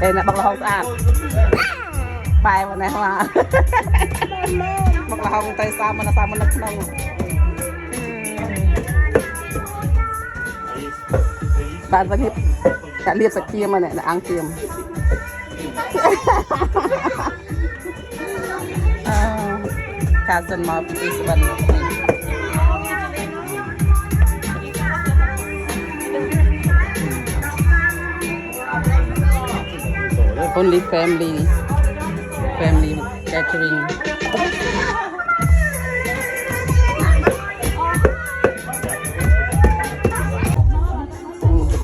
đây là bọc là hồng sạch bài mà này mà bọc là hồng tay sao mà nó không bạn vẫn hiệp đã liệp sạch kia mà này là ăn kiềm cousin Mark is one only family catering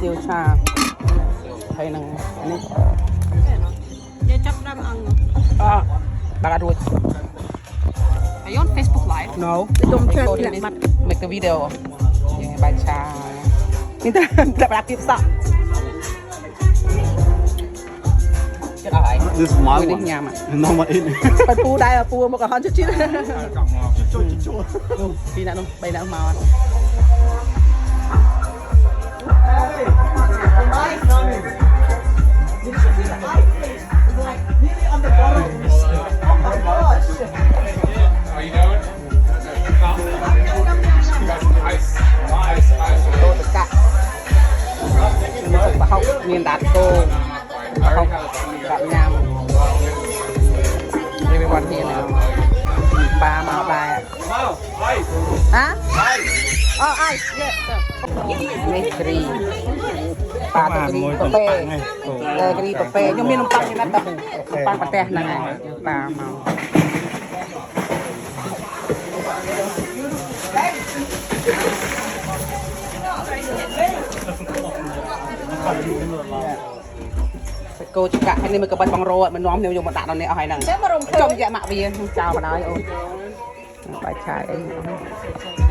tiêu trà hay năng này chấp đam ăn bà ruột Are you on Facebook Live? no Don't translate mặt make a video bài trà nhưng ta đã tiếp sọ This is my one. Nhà mà. No one in. Phần pu đây là pu một cái hòn chút chút. Đi nào bay nào màu. Tô tất cả. Một số học miền Đà Tô. Học gạo nhằm everyone here now ba màu bài hả ai này kri ba kri pape kri pape nhưng miền Nam như này tập pan pape này ba màu cô chú cả hai nên mình có bánh bằng rô mình nóm nếu dùng một tạ này ở hai nằng trong dạ mạ viên chào mà nói ôi bài trai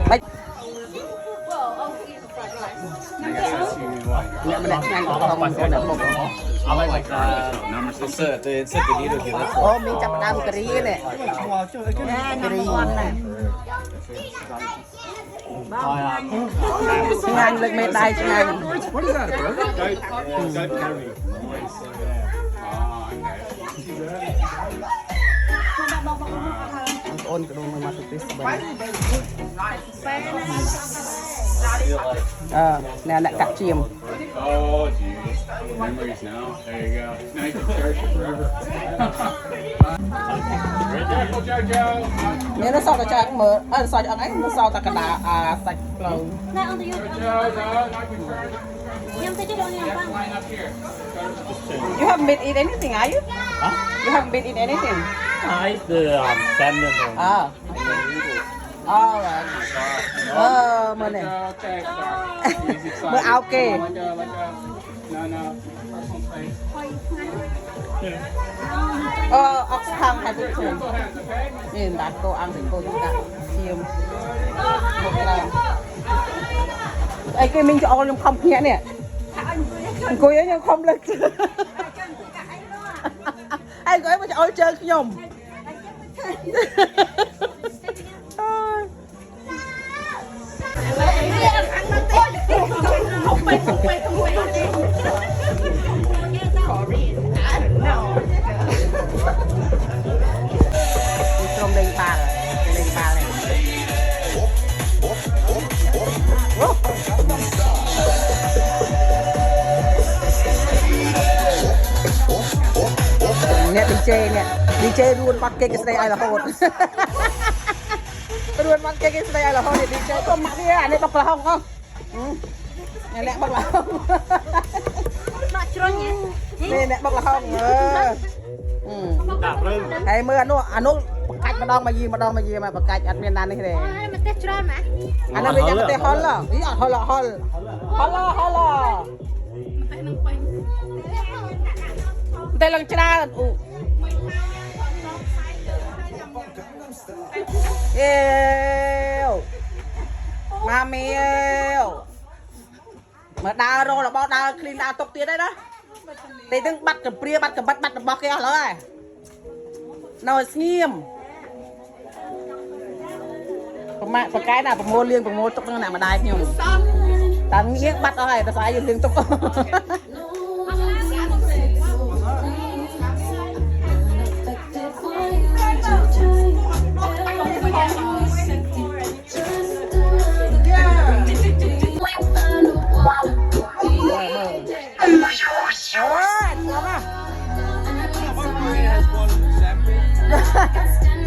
ấy mẹ mình đặt nhanh không mình đặt một ô mình chặt đam cái gì này cái gì nhanh lên mệt đây nhanh ôn cái đồ mà masuk Facebook nè lại cắt chìm Memories now. There you go. Now you can cherish it forever. nếu nó sau ta cho anh mở sau cho anh nó sau ta cả đá sạch lâu You haven't been eat anything, are you? Huh? You haven't been eat anything? I eat the salmon. Oh. Oh, right. Mà này. Mà áo kê. Ốc thang hay bữa thường. Nhìn bạn cô ăn thì cô cũng đã chiêm. Một lần. Ê, cái mình cho ông không nhẹ nè. Cô ấy nhưng không lực. Anh có ấy mà cho ôi chơi cái nhom. Trong đây ba này. Nè DJ luôn bắt cái đây ai là hồn. Luôn bắt cái đây ai là hồn thì DJ có mặt đi à, này bọc là hông không? Này lẹ bọc là hông. Này lẹ bọc là hông. Hay mưa anu cách mà đong mà gì mà cách ăn miền Nam này thế. Anh nó bây giờ nó hol là, ý hol. Đây là chả yêu mami yêu mà đào rồi là bao đào clean đào tóc tiền đấy đó để từng bắt cái pria bắt bọc kia rồi nào nghiêm mà cái nào mua liên mua tóc nào mà đai nhiều tăng nghĩa bắt rồi ta phải liên tục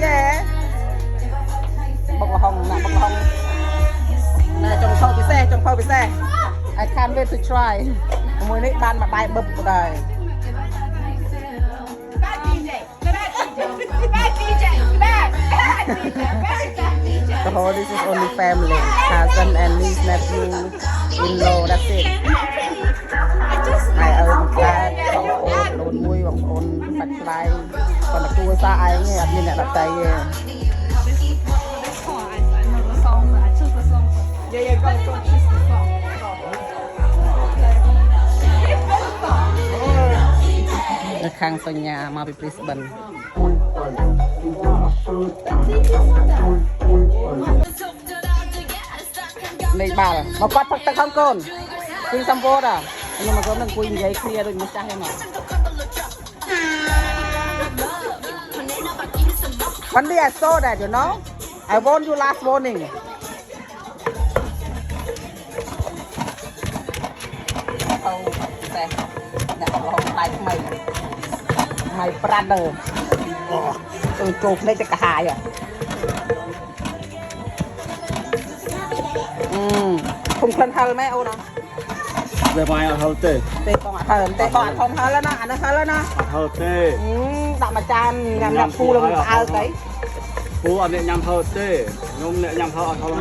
Yeah បុកលហុងណាបុកលហុងណែចង់ខោពិសេស I can't wait to try មួយនេះបានមួយបាយបឹបក៏ដែរ The whole this is only family, cousin and niece, nephew, in-law, that's it. Ai ơi một cái con ôn đồn mui bằng ôn bạch lai, còn là cua xa ai nghe ăn như này đặt tay nghe. Khang Sonya mau di Brisbane. Này bà là mà quát phật không con quên xong vô à nhưng mà có mình quên giấy kia rồi mới chắc hay mà one day I saw that you know I warned you last morning oh xe nè không tay mày brother tôi chụp đây cho cả hai à không khăn hơi mấy ô đâu về bài ở hậu tê tê con ạ hơi tê con ạ không hơi lên á anh hơi lên á hậu tê đặng mà chan nhằm phu lông ao cái phu anh này nhằm hậu tê nhung này nhằm hậu không nó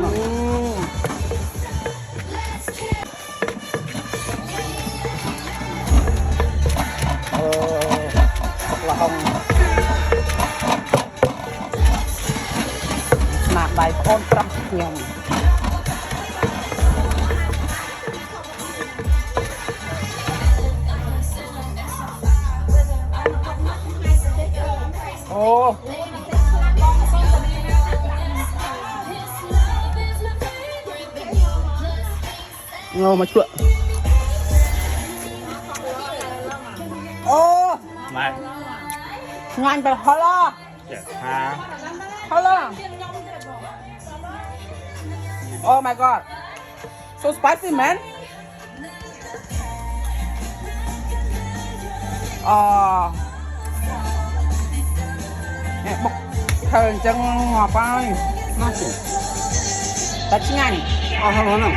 là không nạp bài con trăm nhầm ô ngô mà chuộng ô này ngan phải hello ha hello oh my god so spicy man bốc thờ chân ngọt ai ta chính anh không nó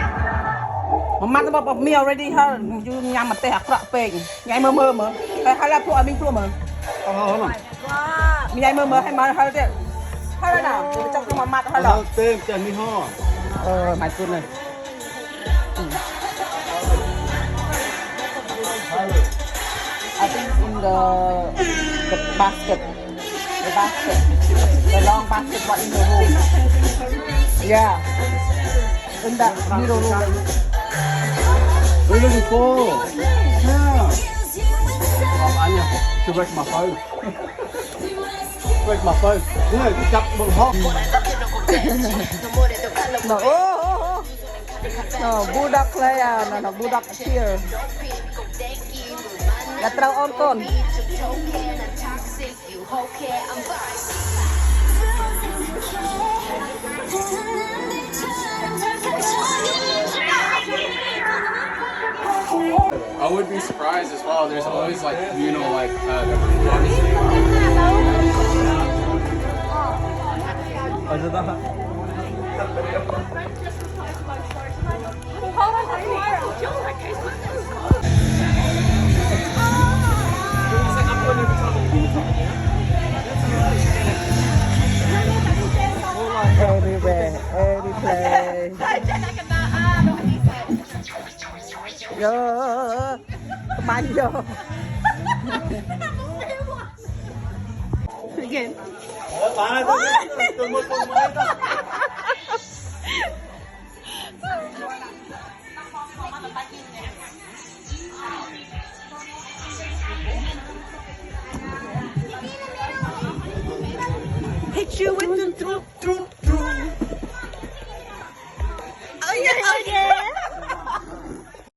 mà mắt nó bọc meal ready hơn như nhằm mặt tê hạt rạ phèn nhảy mơ hay là thua mình thua mơ không nhảy mơ hay mà hơi thế hay là nào trong cái mặt hay là tên Trần Mỹ Ho mày cút này I think in the basket the long basket what in the room yeah in that middle room we're looking for yeah anh nha to break my phone break my phone yeah cặp bụng hot no Buddha player no Buddha here là trâu ôn con I would be surprised as well. There's always like communal like everywhere every place yo bánh vô again hit you with the throat.